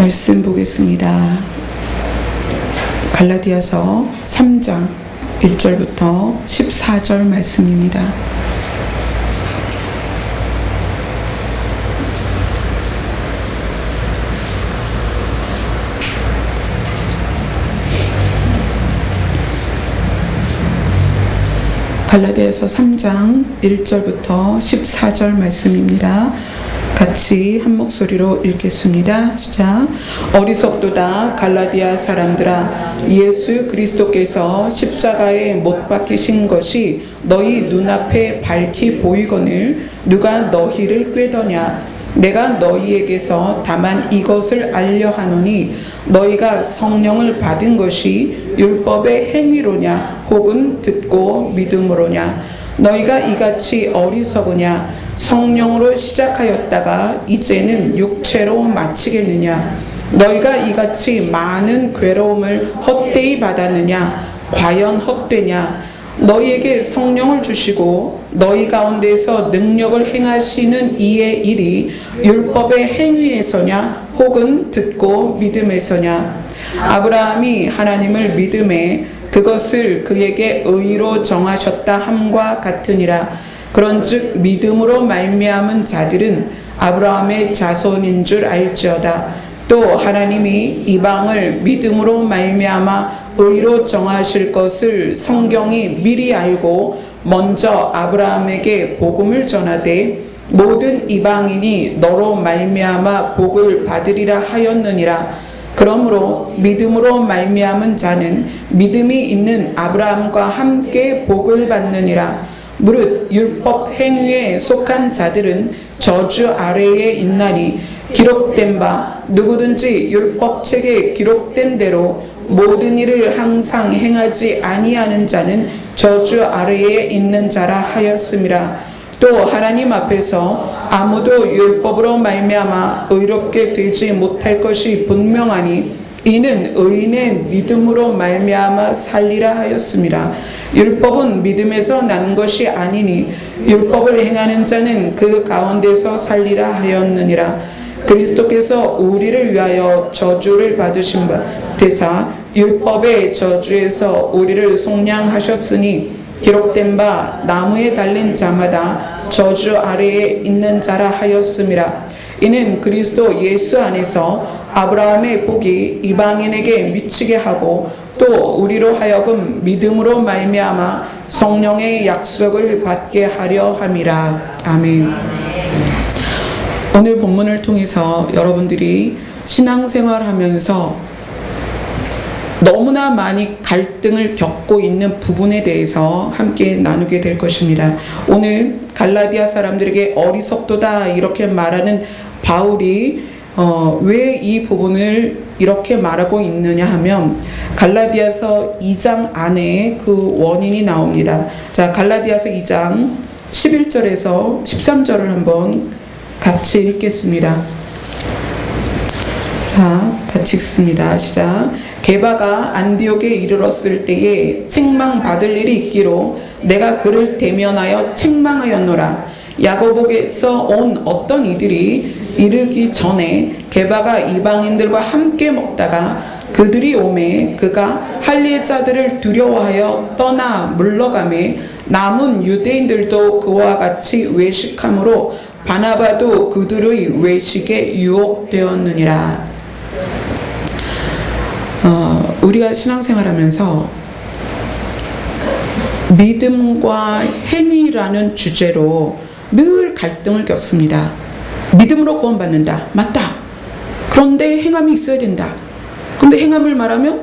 말씀 보겠습니다. 갈라디아서 3장 1절부터 14절 말씀입니다. 갈라디아서 3장 1절부터 14절 말씀입니다. 같이 한 목소리로 읽겠습니다. 시작. 어리석도다 갈라디아 사람들아, 예수 그리스도께서 십자가에 못 박히신 것이 너희 눈앞에 밝히 보이거늘 누가 너희를 꾀더냐. 내가 너희에게서 다만 이것을 알려 하노니 너희가 성령을 받은 것이 율법의 행위로냐 혹은 듣고 믿음으로냐. 너희가 이같이 어리석으냐. 성령으로 시작하였다가 이제는 육체로 마치겠느냐. 너희가 이같이 많은 괴로움을 헛되이 받았느냐. 과연 헛되냐. 너희에게 성령을 주시고 너희 가운데서 능력을 행하시는 이의 일이 율법의 행위에서냐 혹은 듣고 믿음에서냐. 아브라함이 하나님을 믿음에 그것을 그에게 의로 정하셨다 함과 같으니라. 그런즉 믿음으로 말미암은 자들은 아브라함의 자손인 줄 알지어다. 또 하나님이 이방을 믿음으로 말미암아 의로 정하실 것을 성경이 미리 알고 먼저 아브라함에게 복음을 전하되 모든 이방인이 너로 말미암아 복을 받으리라 하였느니라. 그러므로 믿음으로 말미암은 자는 믿음이 있는 아브라함과 함께 복을 받느니라. 무릇 율법 행위에 속한 자들은 저주 아래에 있나니 기록된 바 누구든지 율법책에 기록된 대로 모든 일을 항상 행하지 아니하는 자는 저주 아래에 있는 자라 하였음이라. 또 하나님 앞에서 아무도 율법으로 말미암아 의롭게 되지 못할 것이 분명하니 이는 의인의 믿음으로 말미암아 살리라 하였음이라. 율법은 믿음에서 난 것이 아니니 율법을 행하는 자는 그 가운데서 살리라 하였느니라. 그리스도께서 우리를 위하여 저주를 받으신 바 되사 율법의 저주에서 우리를 속량하셨으니 기록된 바 나무에 달린 자마다 저주 아래에 있는 자라 하였음이라. 이는 그리스도 예수 안에서 아브라함의 복이 이방인에게 미치게 하고 또 우리로 하여금 믿음으로 말미암아 성령의 약속을 받게 하려 함이라. 아멘. 오늘 본문을 통해서 여러분들이 신앙생활하면서 너무나 많이 갈등을 겪고 있는 부분에 대해서 함께 나누게 될 것입니다. 오늘 갈라디아 사람들에게 어리석도다 이렇게 말하는 바울이 왜 이 부분을 이렇게 말하고 있느냐 하면 갈라디아서 2장 안에 그 원인이 나옵니다. 자, 갈라디아서 2장 11절에서 13절을 한번 같이 읽겠습니다. 자, 같이 읽습니다. 시작. 게바가 안디옥에 이르렀을 때에 책망받을 일이 있기로 내가 그를 대면하여 책망하였노라. 야고보에서 온 어떤 이들이 이르기 전에 게바가 이방인들과 함께 먹다가 그들이 오매 그가 할례자들을 두려워하여 떠나 물러가매 남은 유대인들도 그와 같이 외식함으로 바나바도 그들의 외식에 유혹되었느니라. 우리가 신앙생활하면서 믿음과 행위라는 주제로 늘 갈등을 겪습니다. 믿음으로 구원받는다. 맞다. 그런데 행함이 있어야 된다. 그런데 행함을 말하면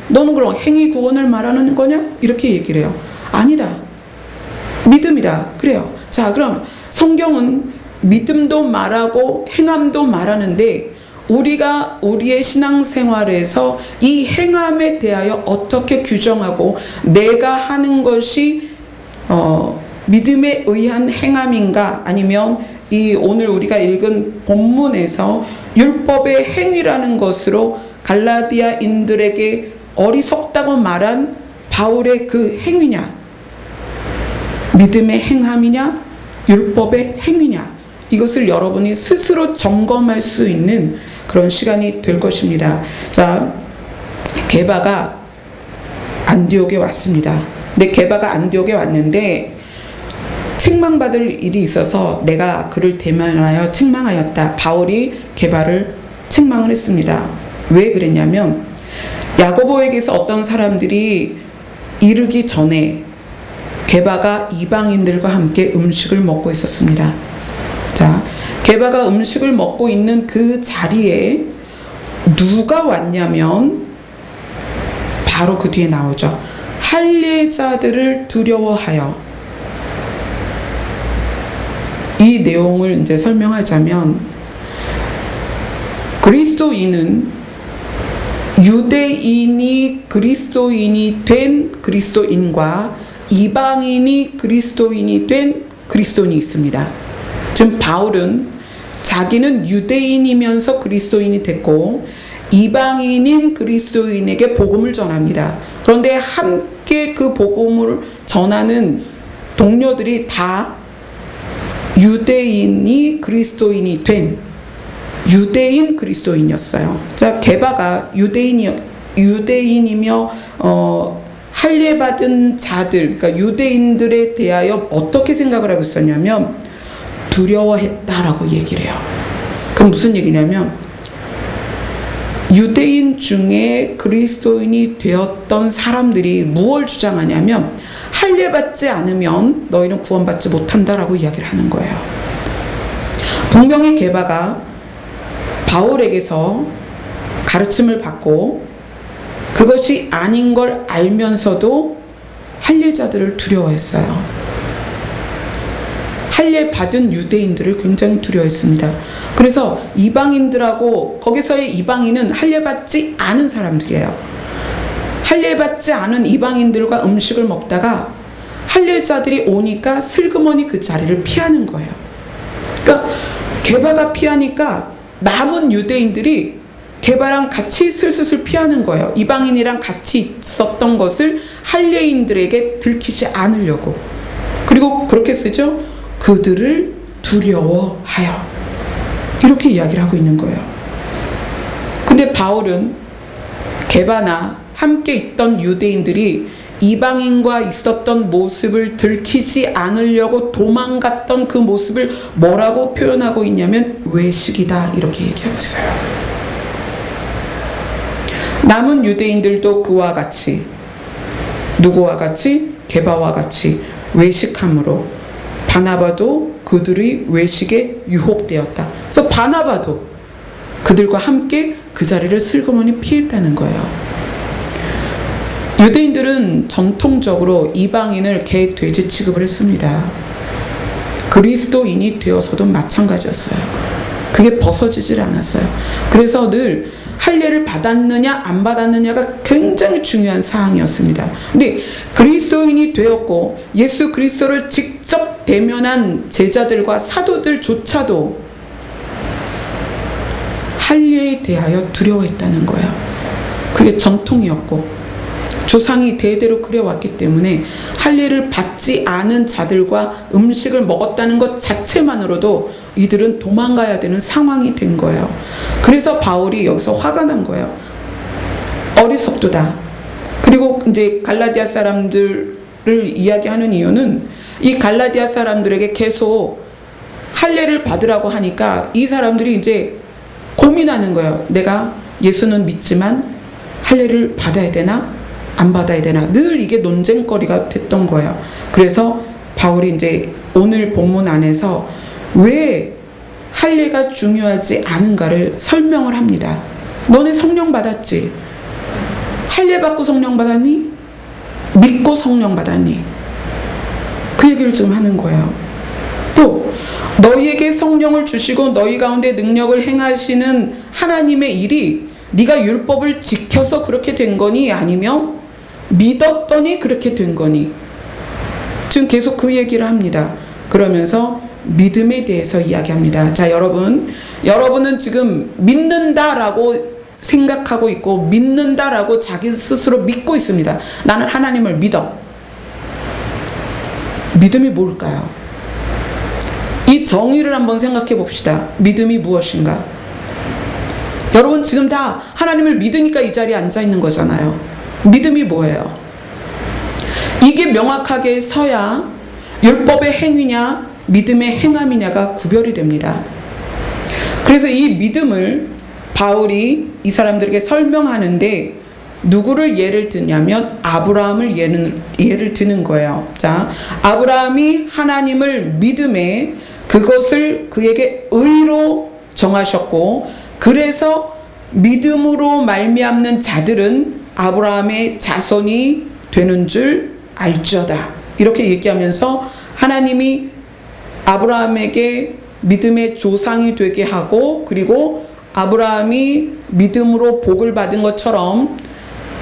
너는 그럼 행위 구원을 말하는 거냐? 이렇게 얘기를 해요. 아니다. 믿음이다. 그래요. 자, 그럼 성경은 믿음도 말하고 행함도 말하는데 우리가 우리의 신앙생활에서 이 행함에 대하여 어떻게 규정하고 내가 하는 것이 믿음에 의한 행함인가 아니면 이 오늘 우리가 읽은 본문에서 율법의 행위라는 것으로 갈라디아인들에게 어리석다고 말한 바울의 그 행위냐, 믿음의 행함이냐, 율법의 행위냐, 이것을 여러분이 스스로 점검할 수 있는 그런 시간이 될 것입니다. 자, 게바가 안디옥에 왔습니다. 근데 게바가 안디옥에 왔는데 책망받을 일이 있어서 내가 그를 대면하여 책망하였다. 바울이 게바를 책망을 했습니다. 왜 그랬냐면 야고보에게서 어떤 사람들이 이르기 전에 게바가 이방인들과 함께 음식을 먹고 있었습니다. 자, 게바가 음식을 먹고 있는 그 자리에 누가 왔냐면 바로 그 뒤에 나오죠. 할례자들을 두려워하여. 이 내용을 이제 설명하자면 그리스도인은 유대인이 그리스도인이 된 그리스도인과 이방인이 그리스도인이 된 그리스도인이 있습니다. 지금 바울은 자기는 유대인이면서 그리스도인이 됐고 이방인인 그리스도인에게 복음을 전합니다. 그런데 함께 그 복음을 전하는 동료들이 다 유대인이 그리스도인이 된 유대인 그리스도인이었어요. 자, 게바가 유대인이며 할례받은 자들, 그러니까 유대인들에 대하여 어떻게 생각을 하고 있었냐면 두려워했다라고 얘기를 해요. 그럼 무슨 얘기냐면 유대인 중에 그리스도인이 되었던 사람들이 무엇을 주장하냐면 할례받지 않으면 너희는 구원받지 못한다라고 이야기를 하는 거예요. 분명히 게바가 바울에게서 가르침을 받고 그것이 아닌 걸 알면서도 할례자들을 두려워했어요. 할례 받은 유대인들을 굉장히 두려워했습니다. 그래서 이방인들하고 거기서의 이방인은 할례 받지 않은 사람들이에요. 할례 받지 않은 이방인들과 음식을 먹다가 할례자들이 오니까 슬그머니 그 자리를 피하는 거예요. 그러니까 게바가 피하니까 남은 유대인들이 게바랑 같이 슬슬 피하는 거예요. 이방인이랑 같이 있었던 것을 할례인들에게 들키지 않으려고. 그리고 그렇게 쓰죠. 그들을 두려워하여. 이렇게 이야기를 하고 있는 거예요. 근데 바울은 게바나 함께 있던 유대인들이 이방인과 있었던 모습을 들키지 않으려고 도망갔던 그 모습을 뭐라고 표현하고 있냐면 외식이다 이렇게 얘기하고 있어요. 남은 유대인들도 그와 같이 누구와 같이? 게바와 같이 외식함으로 바나바도 그들의 외식에 유혹되었다. 그래서 바나바도 그들과 함께 그 자리를 슬그머니 피했다는 거예요. 유대인들은 전통적으로 이방인을 개, 돼지 취급을 했습니다. 그리스도인이 되어서도 마찬가지였어요. 그게 벗어지질 않았어요. 그래서 늘 할례를 받았느냐 안 받았느냐가 굉장히 중요한 사항이었습니다. 근데 그리스도인이 되었고 예수 그리스도를 직접 대면한 제자들과 사도들조차도 할례에 대하여 두려워했다는 거예요. 그게 전통이었고 조상이 대대로 그래왔기 때문에 할례를 받지 않은 자들과 음식을 먹었다는 것 자체만으로도 이들은 도망가야 되는 상황이 된 거예요. 그래서 바울이 여기서 화가 난 거예요. 어리석도다. 그리고 이제 갈라디아 사람들을 이야기하는 이유는 이 갈라디아 사람들에게 계속 할례를 받으라고 하니까 이 사람들이 이제 고민하는 거예요. 내가 예수는 믿지만 할례를 받아야 되나? 안 받아야 되나? 늘 이게 논쟁거리가 됐던 거예요. 그래서 바울이 이제 오늘 본문 안에서 왜 할례가 중요하지 않은가를 설명을 합니다. 너네 성령 받았지? 할례 받고 성령 받았니? 믿고 성령 받았니? 그 얘기를 좀 하는 거예요. 또 너희에게 성령을 주시고 너희 가운데 능력을 행하시는 하나님의 일이 네가 율법을 지켜서 그렇게 된 거니 아니면 믿었더니 그렇게 된 거니? 지금 계속 그 얘기를 합니다. 그러면서 믿음에 대해서 이야기합니다. 자, 여러분은 지금 믿는다라고 생각하고 있고 믿는다라고 자기 스스로 믿고 있습니다. 나는 하나님을 믿어. 믿음이 뭘까요? 이 정의를 한번 생각해 봅시다. 믿음이 무엇인가? 여러분 지금 다 하나님을 믿으니까 이 자리에 앉아 있는 거잖아요. 믿음이 뭐예요? 이게 명확하게 서야 율법의 행위냐 믿음의 행함이냐가 구별이 됩니다. 그래서 이 믿음을 바울이 이 사람들에게 설명하는데 누구를 예를 드냐면 아브라함을 예를 드는 거예요. 자, 아브라함이 하나님을 믿음에 그것을 그에게 의로 정하셨고, 그래서 믿음으로 말미암는 자들은 아브라함의 자손이 되는 줄 알지어다. 이렇게 얘기하면서 하나님이 아브라함에게 믿음의 조상이 되게 하고, 그리고 아브라함이 믿음으로 복을 받은 것처럼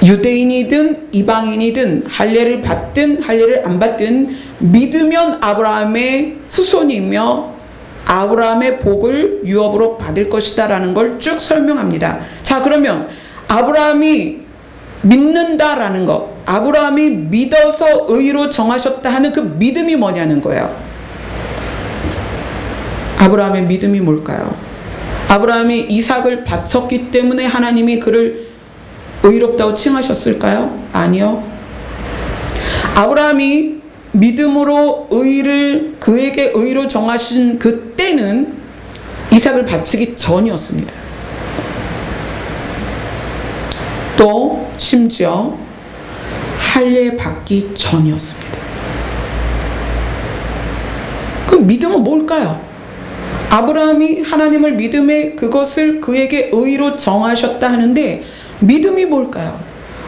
유대인이든 이방인이든 할례를 받든 할례를 안 받든 믿으면 아브라함의 후손이며 아브라함의 복을 유업으로 받을 것이다 라는 걸 쭉 설명합니다. 자, 그러면 아브라함이 믿는다라는 것, 아브라함이 믿어서 의로 정하셨다 하는 그 믿음이 뭐냐는 거예요. 아브라함의 믿음이 뭘까요? 아브라함이 이삭을 바쳤기 때문에 하나님이 그를 의롭다고 칭하셨을까요? 아니요. 아브라함이 믿음으로 의를 그에게 의로 정하신 그때는 이삭을 바치기 전이었습니다. 또 심지어 할례 받기 전이었습니다. 그럼 믿음은 뭘까요? 아브라함이 하나님을 믿음에 그것을 그에게 의로 정하셨다 하는데 믿음이 뭘까요?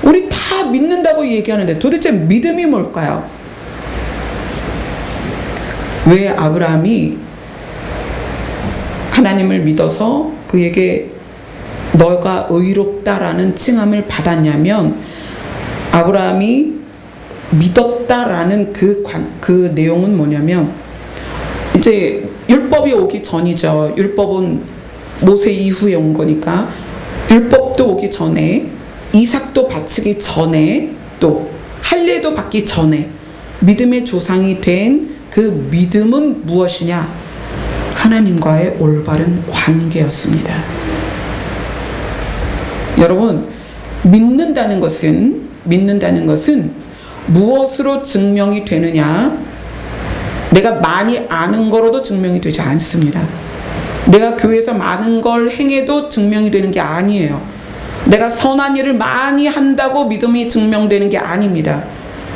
우리 다 믿는다고 얘기하는데 도대체 믿음이 뭘까요? 왜 아브라함이 하나님을 믿어서 그에게 너가 의롭다라는 칭함을 받았냐면, 아브라함이 믿었다라는 그 내용은 뭐냐면, 이제 율법이 오기 전이죠. 율법은 모세 이후에 온 거니까 율법도 오기 전에, 이삭도 바치기 전에, 또 할례도 받기 전에 믿음의 조상이 된 그 믿음은 무엇이냐? 하나님과의 올바른 관계였습니다. 여러분, 믿는다는 것은 무엇으로 증명이 되느냐? 내가 많이 아는 거로도 증명이 되지 않습니다. 내가 교회에서 많은 걸 행해도 증명이 되는 게 아니에요. 내가 선한 일을 많이 한다고 믿음이 증명되는 게 아닙니다.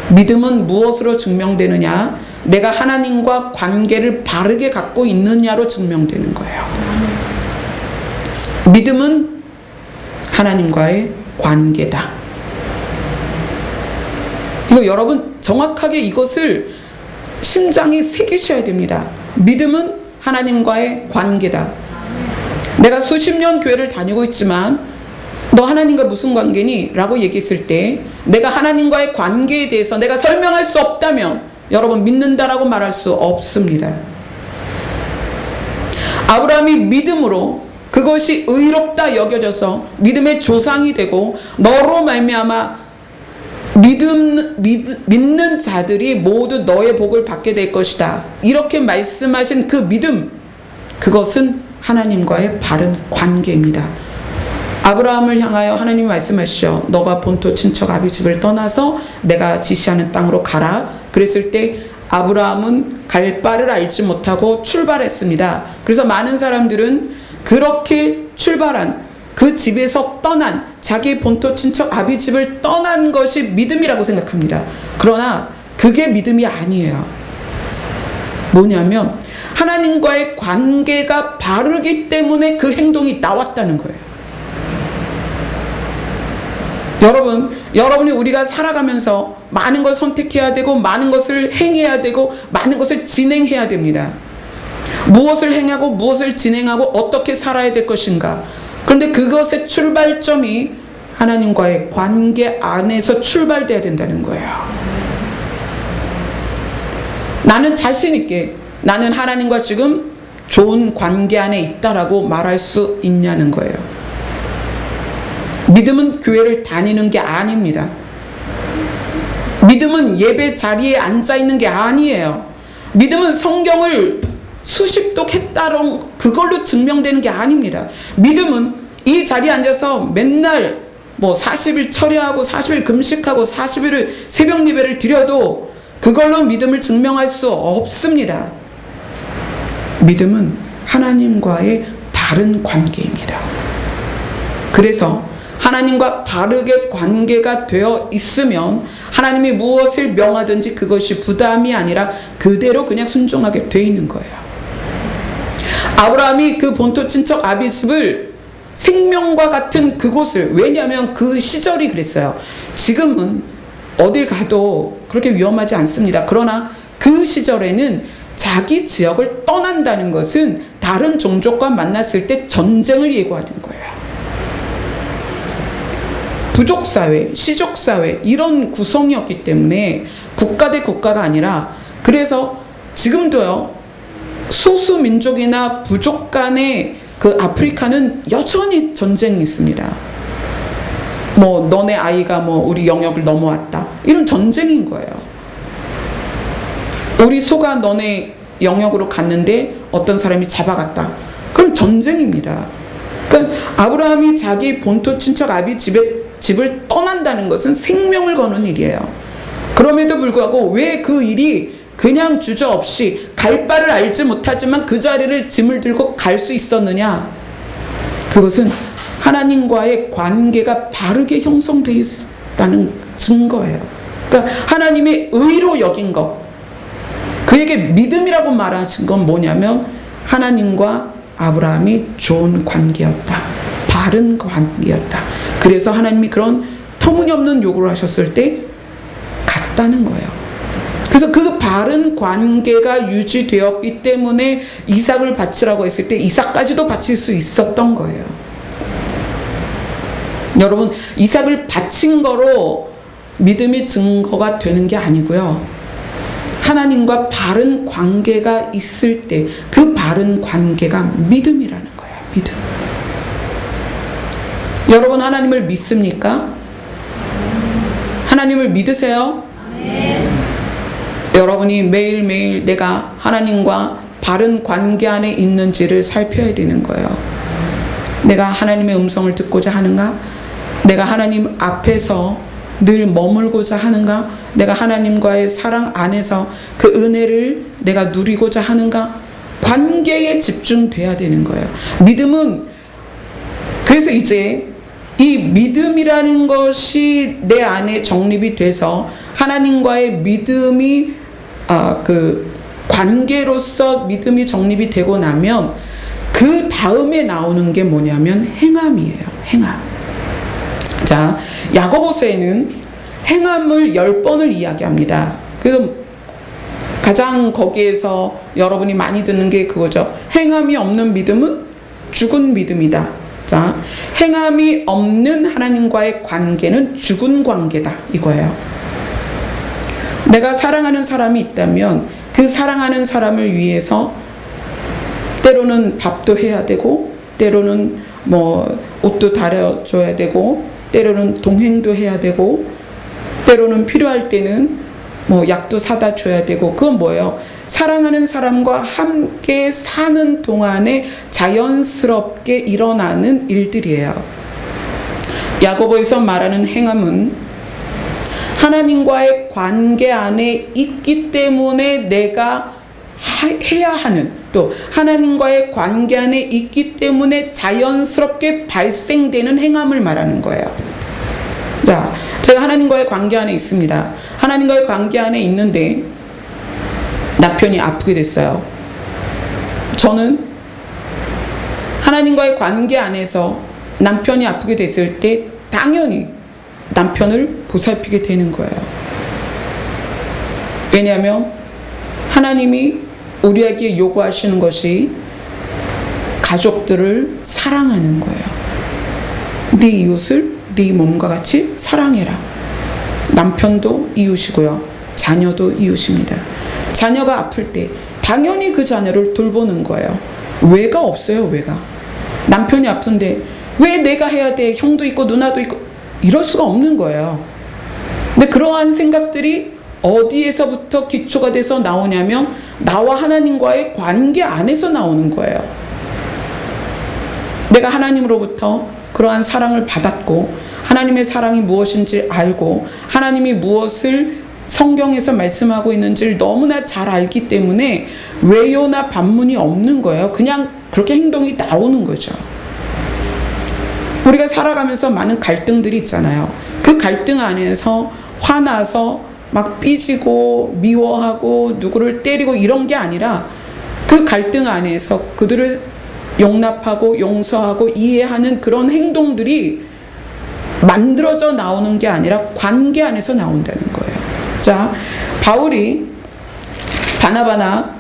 믿음은 무엇으로 증명되느냐? 내가 하나님과 관계를 바르게 갖고 있느냐로 증명되는 거예요. 믿음은 하나님과의 관계다. 이거 여러분 정확하게 이것을 심장에 새기셔야 됩니다. 믿음은 하나님과의 관계다. 내가 수십 년 교회를 다니고 있지만 너 하나님과 무슨 관계니? 라고 얘기했을 때 내가 하나님과의 관계에 대해서 내가 설명할 수 없다면 여러분 믿는다라고 말할 수 없습니다. 아브라함이 믿음으로 그것이 의롭다 여겨져서 믿음의 조상이 되고 너로 말미암아 믿는 자들이 모두 너의 복을 받게 될 것이다. 이렇게 말씀하신 그 믿음, 그것은 하나님과의 바른 관계입니다. 아브라함을 향하여 하나님이 말씀하시죠. 너가 본토 친척 아비 집을 떠나서 내가 지시하는 땅으로 가라. 그랬을 때 아브라함은 갈 바를 알지 못하고 출발했습니다. 그래서 많은 사람들은 그렇게 출발한 그 집에서 떠난 자기 본토 친척 아비 집을 떠난 것이 믿음이라고 생각합니다. 그러나 그게 믿음이 아니에요. 뭐냐면 하나님과의 관계가 바르기 때문에 그 행동이 나왔다는 거예요. 여러분이 우리가 살아가면서 많은 걸 선택해야 되고 많은 것을 행해야 되고 많은 것을 진행해야 됩니다. 무엇을 행하고 무엇을 진행하고 어떻게 살아야 될 것인가. 그런데 그것의 출발점이 하나님과의 관계 안에서 출발돼야 된다는 거예요. 나는 자신 있게 나는 하나님과 지금 좋은 관계 안에 있다라고 말할 수 있냐는 거예요. 믿음은 교회를 다니는 게 아닙니다. 믿음은 예배 자리에 앉아 있는 게 아니에요. 믿음은 성경을 수십독 했다는 그걸로 증명되는 게 아닙니다. 믿음은 이 자리에 앉아서 맨날 뭐 40일 철야하고 40일 금식하고 40일을 새벽 예배를 드려도 그걸로 믿음을 증명할 수 없습니다. 믿음은 하나님과의 바른 관계입니다. 그래서 하나님과 바르게 관계가 되어 있으면 하나님이 무엇을 명하든지 그것이 부담이 아니라 그대로 그냥 순종하게 돼 있는 거예요. 아브라함이 그 본토 친척 아비집을 생명과 같은 그곳을, 왜냐하면 그 시절이 그랬어요. 지금은 어딜 가도 그렇게 위험하지 않습니다. 그러나 그 시절에는 자기 지역을 떠난다는 것은 다른 종족과 만났을 때 전쟁을 예고하는 거예요. 부족사회, 시족사회 이런 구성이었기 때문에 국가 대 국가가 아니라, 그래서 지금도요 소수민족이나 부족 간의 그 아프리카는 여전히 전쟁이 있습니다. 뭐 너네 아이가 뭐 우리 영역을 넘어왔다, 이런 전쟁인 거예요. 우리 소가 너네 영역으로 갔는데 어떤 사람이 잡아갔다, 그럼 전쟁입니다. 그러니까 아브라함이 자기 본토 친척 아비 집을 떠난다는 것은 생명을 거는 일이에요. 그럼에도 불구하고 왜 그 일이 그냥 주저없이 갈 바를 알지 못하지만 그 자리를 짐을 들고 갈 수 있었느냐? 그것은 하나님과의 관계가 바르게 형성되어 있다는 증거예요. 그러니까 하나님의 의로 여긴 것, 그에게 믿음이라고 말하신 건 뭐냐면 하나님과 아브라함이 좋은 관계였다, 바른 관계였다. 그래서 하나님이 그런 터무니없는 요구를 하셨을 때 갔다는 거예요. 그래서 그 바른 관계가 유지되었기 때문에 이삭을 바치라고 했을 때 이삭까지도 바칠 수 있었던 거예요. 여러분, 이삭을 바친 거로 믿음의 증거가 되는 게 아니고요, 하나님과 바른 관계가 있을 때 그 바른 관계가 믿음이라는 거예요. 믿음. 여러분, 하나님을 믿습니까? 하나님을 믿으세요? 네. 여러분이 매일매일 내가 하나님과 바른 관계 안에 있는지를 살펴야 되는 거예요. 내가 하나님의 음성을 듣고자 하는가? 내가 하나님 앞에서 늘 머물고자 하는가? 내가 하나님과의 사랑 안에서 그 은혜를 내가 누리고자 하는가? 관계에 집중돼야 되는 거예요. 믿음은, 그래서 이제 이 믿음이라는 것이 내 안에 정립이 돼서 하나님과의 믿음이 그 관계로서 믿음이 정립이 되고 나면 그 다음에 나오는 게 뭐냐면 행함이에요. 행함. 자, 야고보서에는 행함을 10번을 이야기합니다. 그래서 가장 거기에서 여러분이 많이 듣는 게 그거죠. 행함이 없는 믿음은 죽은 믿음이다. 자, 행함이 없는 하나님과의 관계는 죽은 관계다, 이거예요. 내가 사랑하는 사람이 있다면 그 사랑하는 사람을 위해서 때로는 밥도 해야 되고, 때로는 뭐 옷도 다려줘야 되고, 때로는 동행도 해야 되고, 때로는 필요할 때는 뭐 약도 사다 줘야 되고, 그건 뭐예요? 사랑하는 사람과 함께 사는 동안에 자연스럽게 일어나는 일들이에요. 야고보에서 말하는 행함은 하나님과의 관계 안에 있기 때문에 내가 해야 하는, 또 하나님과의 관계 안에 있기 때문에 자연스럽게 발생되는 행함을 말하는 거예요. 자, 제가 하나님과의 관계 안에 있습니다. 하나님과의 관계 안에 있는데 남편이 아프게 됐어요. 저는 하나님과의 관계 안에서 남편이 아프게 됐을 때 당연히 남편을 보살피게 되는 거예요. 왜냐하면 하나님이 우리에게 요구하시는 것이 가족들을 사랑하는 거예요. 네 이웃을 네 몸과 같이 사랑해라. 남편도 이웃이고요, 자녀도 이웃입니다. 자녀가 아플 때 당연히 그 자녀를 돌보는 거예요. 왜가 없어요. 왜가. 남편이 아픈데 왜 내가 해야 돼? 형도 있고 누나도 있고, 이럴 수가 없는 거예요. 근데 그러한 생각들이 어디에서부터 기초가 돼서 나오냐면 나와 하나님과의 관계 안에서 나오는 거예요. 내가 하나님으로부터 그러한 사랑을 받았고 하나님의 사랑이 무엇인지 알고 하나님이 무엇을 성경에서 말씀하고 있는지를 너무나 잘 알기 때문에 외요나 반문이 없는 거예요. 그냥 그렇게 행동이 나오는 거죠. 우리가 살아가면서 많은 갈등들이 있잖아요. 그 갈등 안에서 화나서 막 삐지고 미워하고 누구를 때리고 이런 게 아니라 그 갈등 안에서 그들을 용납하고 용서하고 이해하는 그런 행동들이 만들어져 나오는 게 아니라 관계 안에서 나온다는 거예요. 자, 바울이 바나바나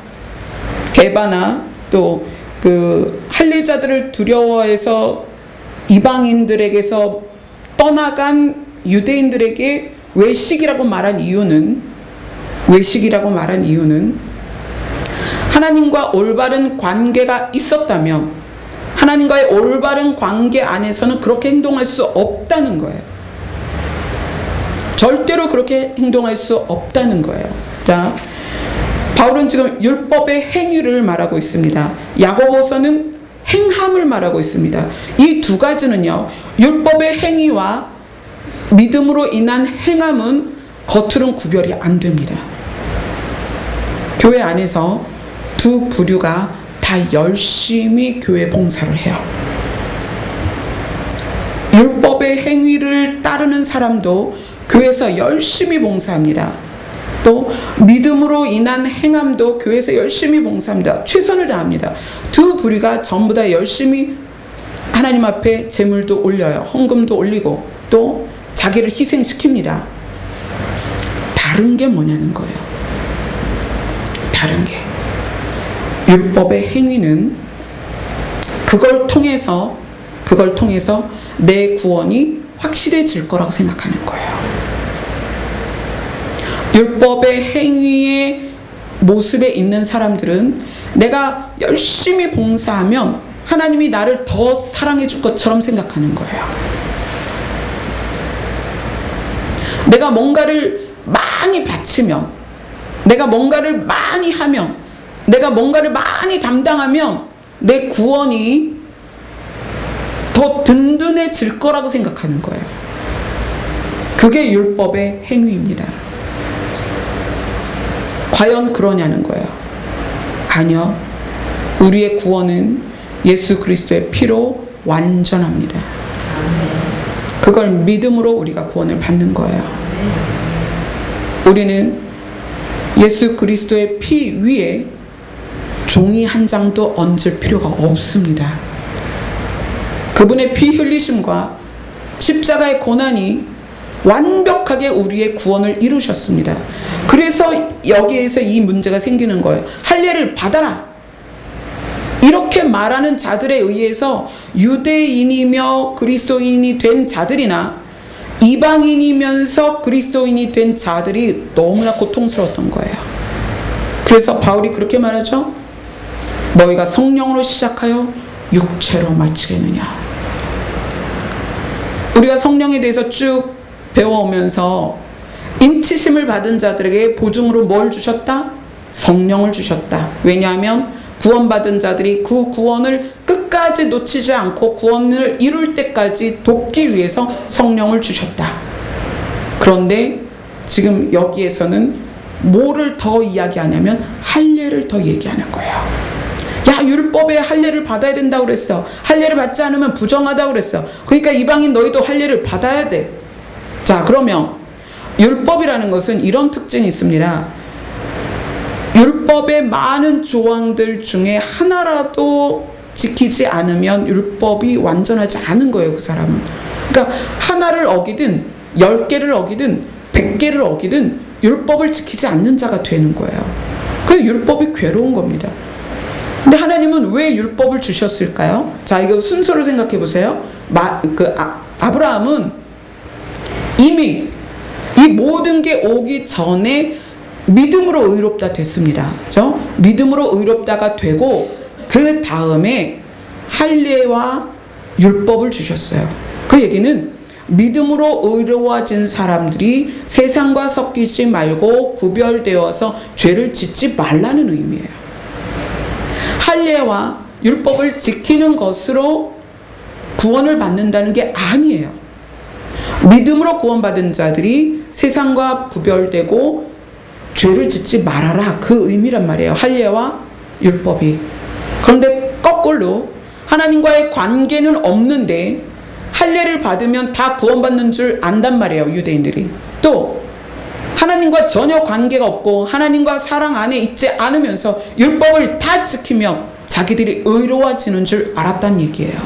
게바나 또 그 할례자들을 두려워해서 이방인들에게서 떠나간 유대인들에게 외식이라고 말한 이유는 하나님과 올바른 관계가 있었다면 하나님과의 올바른 관계 안에서는 그렇게 행동할 수 없다는 거예요. 절대로 그렇게 행동할 수 없다는 거예요. 자, 바울은 지금 율법의 행위를 말하고 있습니다. 야고보서는 행함을 말하고 있습니다. 이 두 가지는요, 율법의 행위와 믿음으로 인한 행함은 겉으로는 구별이 안 됩니다. 교회 안에서 두 부류가 다 열심히 교회 봉사를 해요. 율법의 행위를 따르는 사람도 교회에서 열심히 봉사합니다. 또 믿음으로 인한 행함도 교회에서 열심히 봉사합니다. 최선을 다합니다. 두 부류가 전부 다 열심히 하나님 앞에 제물도 올려요. 헌금도 올리고 또 자기를 희생시킵니다. 다른 게 뭐냐는 거예요. 다른 게 율법의 행위는 그걸 통해서 내 구원이 확실해질 거라고 생각하는 거예요. 율법의 행위의 모습에 있는 사람들은 내가 열심히 봉사하면 하나님이 나를 더 사랑해 줄 것처럼 생각하는 거예요. 내가 뭔가를 많이 바치면, 내가 뭔가를 많이 하면, 내가 뭔가를 많이 담당하면 내 구원이 더 든든해질 거라고 생각하는 거예요. 그게 율법의 행위입니다. 과연 그러냐는 거예요. 아니요. 우리의 구원은 예수 그리스도의 피로 완전합니다. 그걸 믿음으로 우리가 구원을 받는 거예요. 우리는 예수 그리스도의 피 위에 종이 한 장도 얹을 필요가 없습니다. 그분의 피 흘리심과 십자가의 고난이 완벽하게 우리의 구원을 이루셨습니다. 그래서 여기에서 이 문제가 생기는 거예요. 할례를 받아라. 이렇게 말하는 자들에 의해서 유대인이며 그리스도인이 된 자들이나 이방인이면서 그리스도인이 된 자들이 너무나 고통스러웠던 거예요. 그래서 바울이 그렇게 말하죠. 너희가 성령으로 시작하여 육체로 마치겠느냐. 우리가 성령에 대해서 쭉 배워오면서 인치심을 받은 자들에게 보증으로 뭘 주셨다? 성령을 주셨다. 왜냐하면 구원받은 자들이 그 구원을 끝까지 놓치지 않고 구원을 이룰 때까지 돕기 위해서 성령을 주셨다. 그런데 지금 여기에서는 뭐를 더 이야기하냐면 할례를 더 얘기하는 거예요. 야, 율법에 할례를 받아야 된다고 그랬어. 할례를 받지 않으면 부정하다고 그랬어. 그러니까 이방인 너희도 할례를 받아야 돼. 자, 그러면 율법이라는 것은 이런 특징이 있습니다. 율법의 많은 조항들 중에 하나라도 지키지 않으면 율법이 완전하지 않은 거예요, 그 사람은. 그러니까 하나를 어기든 10개를 어기든 100개를 어기든 율법을 지키지 않는 자가 되는 거예요. 그 율법이 괴로운 겁니다. 근데 하나님은 왜 율법을 주셨을까요? 자, 이거 순서를 생각해 보세요. 아브라함은 이미 이 모든 게 오기 전에 믿음으로 의롭다 됐습니다. 그렇죠? 믿음으로 의롭다가 되고 그 다음에 할례와 율법을 주셨어요. 그 얘기는 믿음으로 의로워진 사람들이 세상과 섞이지 말고 구별되어서 죄를 짓지 말라는 의미예요. 할례와 율법을 지키는 것으로 구원을 받는다는 게 아니에요. 믿음으로 구원받은 자들이 세상과 구별되고 죄를 짓지 말아라, 그 의미란 말이에요. 할례와 율법이. 그런데 거꾸로 하나님과의 관계는 없는데 할례를 받으면 다 구원받는 줄 안단 말이에요, 유대인들이. 또 하나님과 전혀 관계가 없고 하나님과 사랑 안에 있지 않으면서 율법을 다 지키며 자기들이 의로워지는 줄 알았단 얘기예요.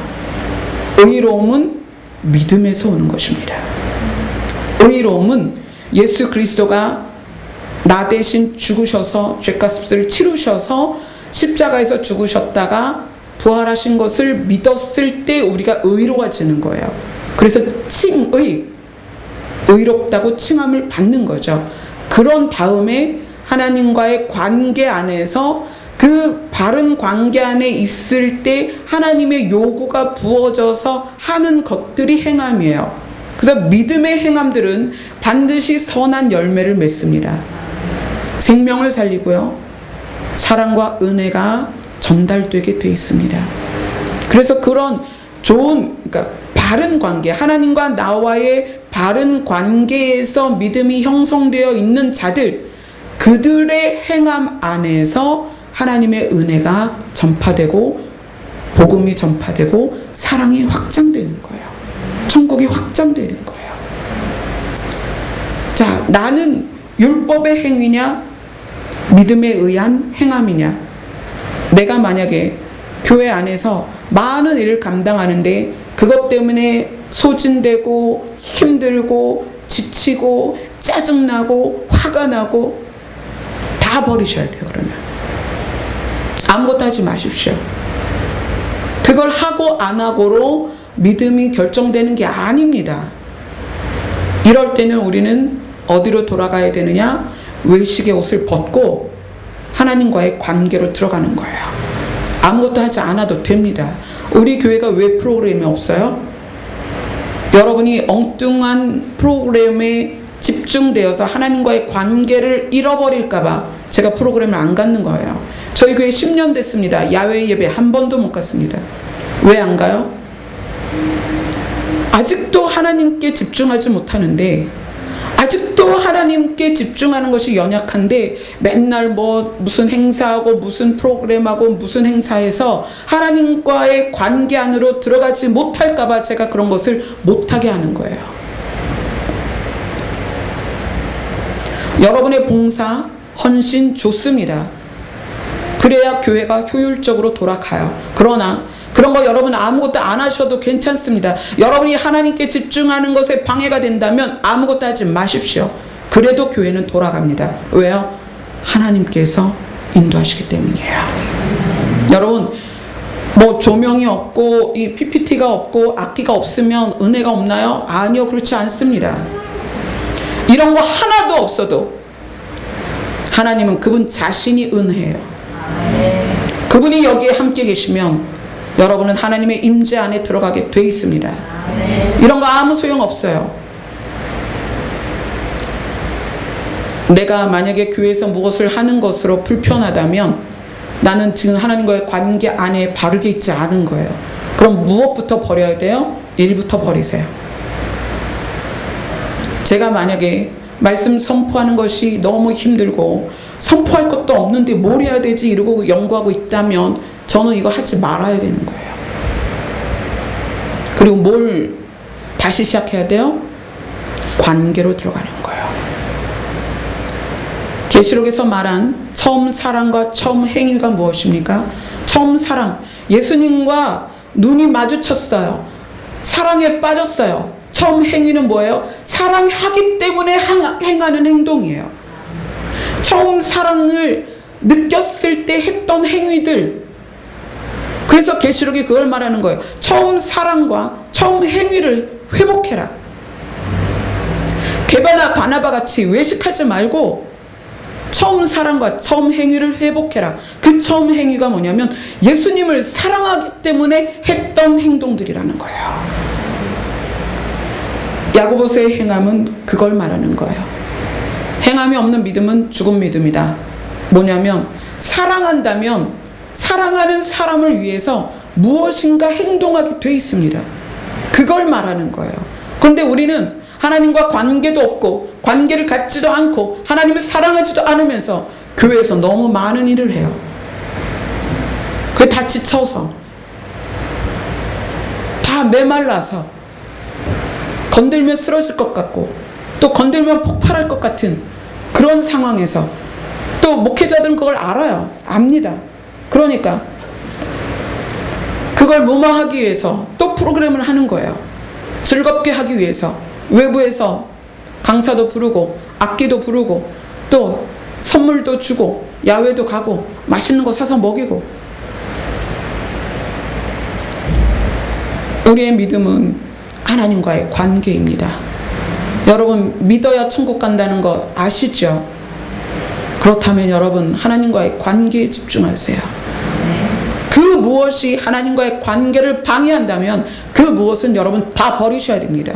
의로움은 믿음에서 오는 것입니다. 의로움은 예수 그리스도가 나 대신 죽으셔서 죄값을 치르셔서 십자가에서 죽으셨다가 부활하신 것을 믿었을 때 우리가 의로워지는 거예요. 그래서 의롭다고 칭함을 받는 거죠. 그런 다음에 하나님과의 관계 안에서 그 바른 관계 안에 있을 때 하나님의 요구가 부어져서 하는 것들이 행함이에요. 그래서 믿음의 행함들은 반드시 선한 열매를 맺습니다. 생명을 살리고요, 사랑과 은혜가 전달되게 돼 있습니다. 그래서 그런 좋은, 그러니까 바른 관계, 하나님과 나와의 바른 관계에서 믿음이 형성되어 있는 자들, 그들의 행함 안에서 하나님의 은혜가 전파되고 복음이 전파되고 사랑이 확장되는 거예요. 천국이 확장되는 거예요. 자, 나는 율법의 행위냐 믿음에 의한 행함이냐. 내가 만약에 교회 안에서 많은 일을 감당하는데 그것 때문에 소진되고 힘들고 지치고 짜증나고 화가 나고 다 버리셔야 돼요. 그러면 아무것도 하지 마십시오. 그걸 하고 안 하고로 믿음이 결정되는 게 아닙니다. 이럴 때는 우리는 어디로 돌아가야 되느냐? 외식의 옷을 벗고 하나님과의 관계로 들어가는 거예요. 아무것도 하지 않아도 됩니다. 우리 교회가 왜 프로그램이 없어요? 여러분이 엉뚱한 프로그램에 집중되어서 하나님과의 관계를 잃어버릴까봐 제가 프로그램을 안 갖는 거예요. 저희 교회 10년 됐습니다. 야외 예배 한 번도 못 갔습니다. 왜 안 가요? 아직도 하나님께 집중하지 못하는데, 아직도 하나님께 집중하는 것이 연약한데 맨날 뭐 무슨 행사하고 무슨 프로그램하고 무슨 행사해서 하나님과의 관계 안으로 들어가지 못할까봐 제가 그런 것을 못하게 하는 거예요. 여러분의 봉사, 헌신 좋습니다. 그래야 교회가 효율적으로 돌아가요. 그러나 그런 거 여러분 아무것도 안 하셔도 괜찮습니다. 여러분이 하나님께 집중하는 것에 방해가 된다면 아무것도 하지 마십시오. 그래도 교회는 돌아갑니다. 왜요? 하나님께서 인도하시기 때문이에요. 여러분, 뭐 조명이 없고 이 PPT가 없고 악기가 없으면 은혜가 없나요? 아니요, 그렇지 않습니다. 이런 거 하나도 없어도 하나님은 그분 자신이 은혜예요. 그분이 여기에 함께 계시면 여러분은 하나님의 임재 안에 들어가게 돼 있습니다. 이런 거 아무 소용 없어요. 내가 만약에 교회에서 무엇을 하는 것으로 불편하다면 나는 지금 하나님과의 관계 안에 바르게 있지 않은 거예요. 그럼 무엇부터 버려야 돼요? 일부터 버리세요. 제가 만약에 말씀 선포하는 것이 너무 힘들고 선포할 것도 없는데 뭘 해야 되지 이러고 연구하고 있다면 저는 이거 하지 말아야 되는 거예요. 그리고 뭘 다시 시작해야 돼요? 관계로 들어가는 거예요. 계시록에서 말한 처음 사랑과 처음 행위가 무엇입니까? 처음 사랑, 예수님과 눈이 마주쳤어요. 사랑에 빠졌어요. 처음 행위는 뭐예요? 사랑하기 때문에 행하는 행동이에요. 처음 사랑을 느꼈을 때 했던 행위들. 그래서 계시록이 그걸 말하는 거예요. 처음 사랑과 처음 행위를 회복해라. 게바나 바나바 같이 외식하지 말고 처음 사랑과 처음 행위를 회복해라. 그 처음 행위가 뭐냐면 예수님을 사랑하기 때문에 했던 행동들이라는 거예요. 야고보서의 행함은 그걸 말하는 거예요. 행함이 없는 믿음은 죽은 믿음이다. 뭐냐면 사랑한다면 사랑하는 사람을 위해서 무엇인가 행동하게 돼 있습니다. 그걸 말하는 거예요. 그런데 우리는 하나님과 관계도 없고 관계를 갖지도 않고 하나님을 사랑하지도 않으면서 교회에서 너무 많은 일을 해요. 그게 다 지쳐서, 다 메말라서, 건들면 쓰러질 것 같고 또 건들면 폭발할 것 같은 그런 상황에서, 또 목회자들은 그걸 알아요. 압니다. 그러니까 그걸 무마하기 위해서 또 프로그램을 하는 거예요. 즐겁게 하기 위해서 외부에서 강사도 부르고 악기도 부르고 또 선물도 주고 야외도 가고 맛있는 거 사서 먹이고. 우리의 믿음은 하나님과의 관계입니다. 여러분, 믿어야 천국 간다는 거 아시죠? 그렇다면 여러분, 하나님과의 관계에 집중하세요. 그 무엇이 하나님과의 관계를 방해한다면 그 무엇은 여러분 다 버리셔야 됩니다.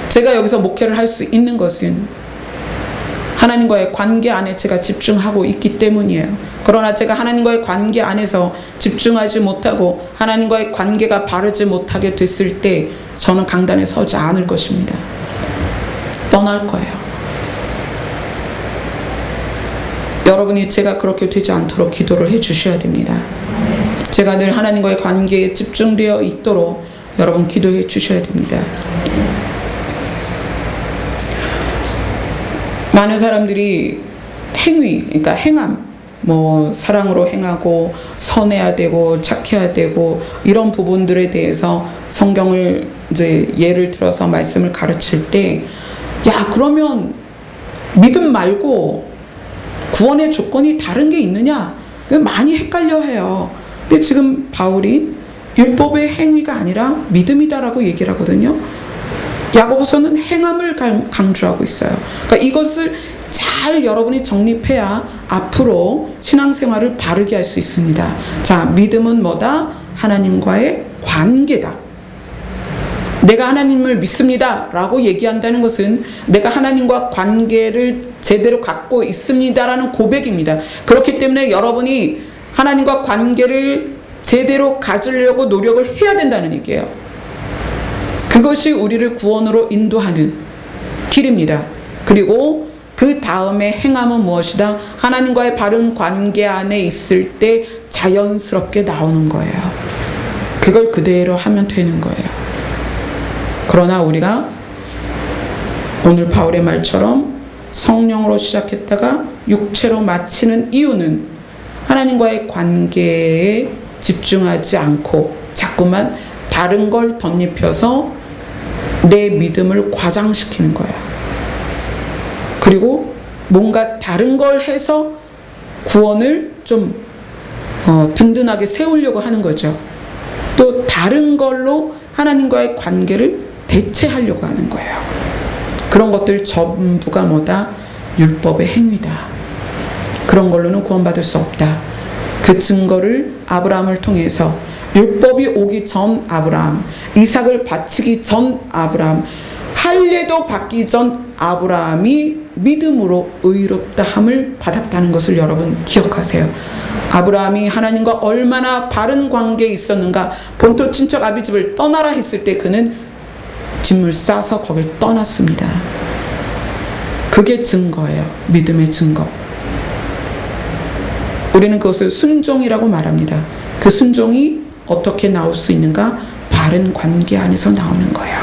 제가 여기서 목회를 할 수 있는 것은 하나님과의 관계 안에 제가 집중하고 있기 때문이에요. 그러나 제가 하나님과의 관계 안에서 집중하지 못하고 하나님과의 관계가 바르지 못하게 됐을 때 저는 강단에 서지 않을 것입니다. 떠날 거예요. 여러분이 제가 그렇게 되지 않도록 기도를 해 주셔야 됩니다. 제가 늘 하나님과의 관계에 집중되어 있도록 여러분 기도해 주셔야 됩니다. 많은 사람들이 행위, 그러니까 행함, 사랑으로 행하고 선해야 되고 착해야 되고 이런 부분들에 대해서 성경을 이제 예를 들어서 말씀을 가르칠 때, 야, 그러면 믿음 말고 구원의 조건이 다른 게 있느냐? 많이 헷갈려 해요. 근데 지금 바울이 율법의 행위가 아니라 믿음이다라고 얘기를 하거든요. 야고보서는 행함을 강조하고 있어요. 그러니까 이것을 잘 여러분이 정립해야 앞으로 신앙생활을 바르게 할 수 있습니다. 자, 믿음은 뭐다? 하나님과의 관계다. 내가 하나님을 믿습니다 라고 얘기한다는 것은 내가 하나님과 관계를 제대로 갖고 있습니다 라는 고백입니다. 그렇기 때문에 여러분이 하나님과 관계를 제대로 가지려고 노력을 해야 된다는 얘기예요. 그것이 우리를 구원으로 인도하는 길입니다. 그리고 그 다음에 행함은 무엇이다? 하나님과의 바른 관계 안에 있을 때 자연스럽게 나오는 거예요. 그걸 그대로 하면 되는 거예요. 그러나 우리가 오늘 바울의 말처럼 성령으로 시작했다가 육체로 마치는 이유는 하나님과의 관계에 집중하지 않고 자꾸만 다른 걸 덧입혀서 내 믿음을 과장시키는 거야. 그리고 뭔가 다른 걸 해서 구원을 좀 든든하게 세우려고 하는 거죠. 또 다른 걸로 하나님과의 관계를 대체하려고 하는 거예요. 그런 것들 전부가 뭐다? 율법의 행위다. 그런 걸로는 구원받을 수 없다. 그 증거를 아브라함을 통해서, 율법이 오기 전 아브라함, 이삭을 바치기 전 아브라함, 할례도 받기 전 아브라함이 믿음으로 의롭다함을 받았다는 것을 여러분 기억하세요. 아브라함이 하나님과 얼마나 바른 관계에 있었는가. 본토 친척 아비집을 떠나라 했을 때 그는 짐을 싸서 거길 떠났습니다. 그게 증거예요. 믿음의 증거. 우리는 그것을 순종이라고 말합니다. 그 순종이 어떻게 나올 수 있는가? 바른 관계 안에서 나오는 거예요.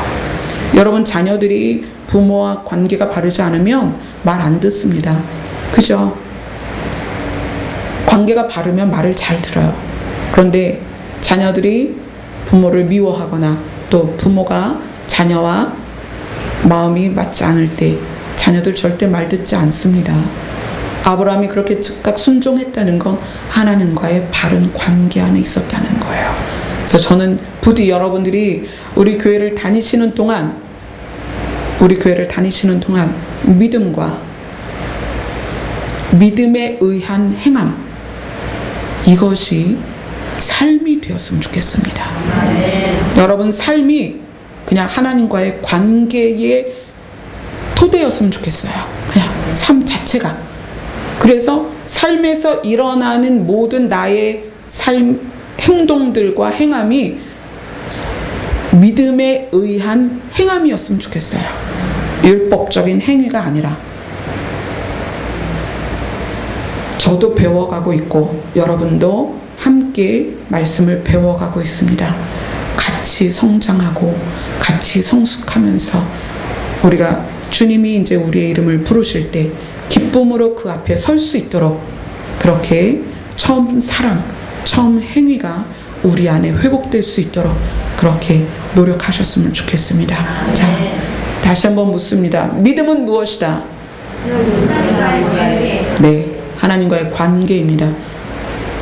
여러분, 자녀들이 부모와 관계가 바르지 않으면 말 안 듣습니다. 그죠? 관계가 바르면 말을 잘 들어요. 그런데 자녀들이 부모를 미워하거나 또 부모가 자녀와 마음이 맞지 않을 때 자녀들 절대 말 듣지 않습니다. 아브라함이 그렇게 즉각 순종했다는 건 하나님과의 바른 관계 안에 있었다는 거예요. 그래서 저는 부디 여러분들이 우리 교회를 다니시는 동안 믿음과 믿음에 의한 행함, 이것이 삶이 되었으면 좋겠습니다. 여러분, 삶이 그냥 하나님과의 관계의 토대였으면 좋겠어요. 그냥 삶 자체가. 그래서 삶에서 일어나는 모든 나의 삶 행동들과 행함이 믿음에 의한 행함이었으면 좋겠어요. 율법적인 행위가 아니라. 저도 배워가고 있고 여러분도 함께 말씀을 배워가고 있습니다. 같이 성장하고 같이 성숙하면서 우리가 주님이 이제 우리의 이름을 부르실 때 기쁨으로 그 앞에 설 수 있도록 그렇게 처음 사랑, 처음 행위가 우리 안에 회복될 수 있도록 그렇게 노력하셨으면 좋겠습니다. 자, 다시 한번 묻습니다. 믿음은 무엇이다? 네, 하나님과의 관계입니다.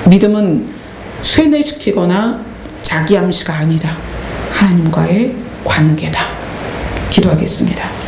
믿음은 쇠뇌시키거나 자기암시가 아니다. 하나님과의 관계다. 기도하겠습니다.